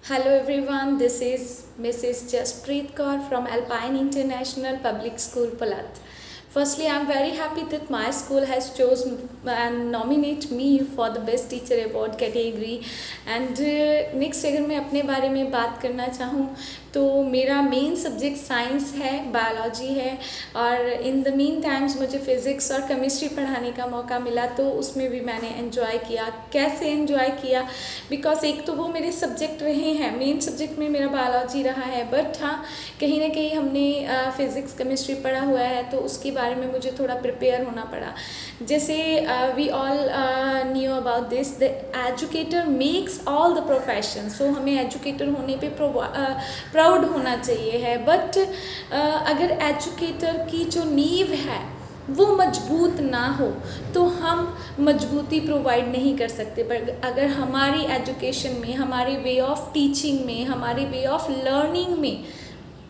Hello everyone, this is Mrs. Jaspreet Kaur from Alpine International Public School, Palat. Firstly, I am very happy that my school has chosen and nominate me for the Best Teacher Award category. And next अगर मैं अपने बारे में बात करना चाहूँ तो मेरा मेन सब्जेक्ट साइंस है, बायोलॉजी है और इन द मीन टाइम्स मुझे फ़िज़िक्स और केमिस्ट्री पढ़ाने का मौका मिला तो उसमें भी मैंने एंजॉय किया। कैसे एंजॉय किया? बिकॉज एक तो वो मेरे सब्जेक्ट रहे हैं, मेन सब्जेक्ट में मेरा बायोलॉजी रहा है, बट हाँ कहीं ना कहीं हमने फ़िज़िक्स केमिस्ट्री पढ़ा हुआ है तो उसके बारे में मुझे थोड़ा प्रिपेयर होना पड़ा। जैसे we all knew about this, the educator makes all the profession. So हमें एजुकेटर होने पे प्राउड होना चाहिए है, बट अगर एजुकेटर की जो नींव है वो मजबूत ना हो तो हम मजबूती प्रोवाइड नहीं कर सकते। पर अगर हमारी एजुकेशन में, हमारे वे ऑफ टीचिंग में, हमारे वे ऑफ लर्निंग में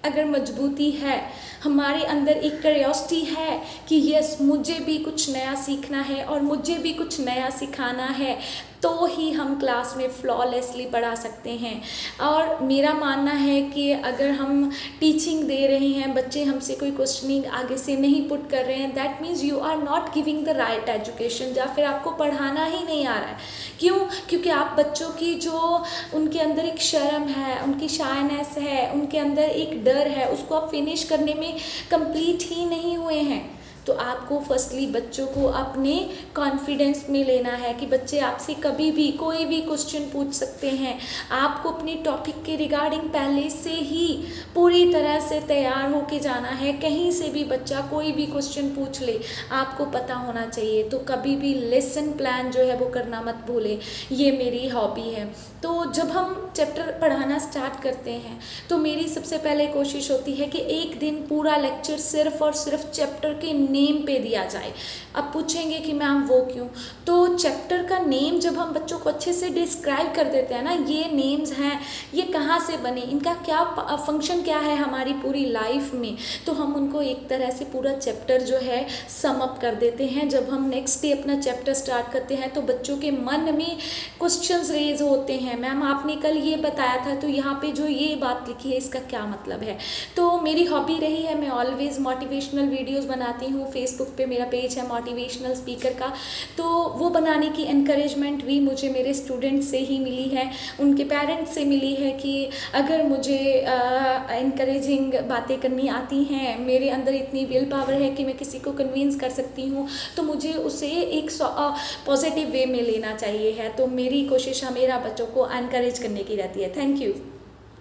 अगर मजबूती है, हमारे अंदर एक क्यूरियोसिटी है कि यस मुझे भी कुछ नया सीखना है और मुझे भी कुछ नया सिखाना है, तो ही हम क्लास में फ्लॉलेसली पढ़ा सकते हैं। और मेरा मानना है कि अगर हम टीचिंग दे रहे हैं, बच्चे हमसे कोई क्वेश्चनिंग आगे से नहीं पुट कर रहे हैं, that means you are not giving the right education, या फिर आपको पढ़ाना ही नहीं आ रहा है। क्यों? क्योंकि आप बच्चों की जो उनके अंदर एक शर्म है, उनकी शायनेस है, उनके अंदर एक डर है, उसको आप फिनिश करने में कंप्लीट ही नहीं हुए हैं। तो आपको फर्स्टली बच्चों को अपने कॉन्फिडेंस में लेना है कि बच्चे आपसे कभी भी कोई भी क्वेश्चन पूछ सकते हैं। आपको अपने टॉपिक के रिगार्डिंग पहले से ही पूरी तरह से तैयार होके जाना है। कहीं से भी बच्चा कोई भी क्वेश्चन पूछ ले, आपको पता होना चाहिए। तो कभी भी लेसन प्लान जो है वो करना मत भूलें, ये मेरी हॉबी है। तो जब हम चैप्टर पढ़ाना स्टार्ट करते हैं तो मेरी सबसे पहले कोशिश होती है कि एक दिन पूरा लेक्चर सिर्फ और सिर्फ चैप्टर के नेम पे दिया जाए। अब पूछेंगे कि मैम वो क्यों? तो चैप्टर का नेम जब हम बच्चों को अच्छे से डिस्क्राइब कर देते हैं ना, ये नेम्स हैं, ये कहाँ से बने, इनका क्या फंक्शन क्या है हमारी पूरी लाइफ में, तो हम उनको एक तरह से पूरा चैप्टर जो है सम अप कर देते हैं। जब हम नेक्स्ट डे अपना चैप्टर स्टार्ट करते हैं तो बच्चों के मन में क्वेश्चंस रेज होते हैं, मैम आपने कल ये बताया था तो यहाँ पे जो ये बात लिखी है इसका क्या मतलब है। तो मेरी हॉबी रही है, मैं ऑलवेज मोटिवेशनल वीडियोस बनाती हूँ। फेसबुक पे मेरा पेज है मोटिवेशनल स्पीकर का, तो वो बनाने की एनकरेजमेंट भी मुझे मेरे स्टूडेंट से ही मिली है, उनके पेरेंट्स से मिली है कि अगर मुझे एनकरेजिंग बातें करनी आती हैं, मेरे अंदर इतनी विल पावर है कि मैं किसी को कन्विंस कर सकती हूँ, तो मुझे उसे एक पॉजिटिव वे में लेना चाहिए है। तो मेरी कोशिश हमेशा बच्चों को एनकरेज करने की रहती है। Thank you.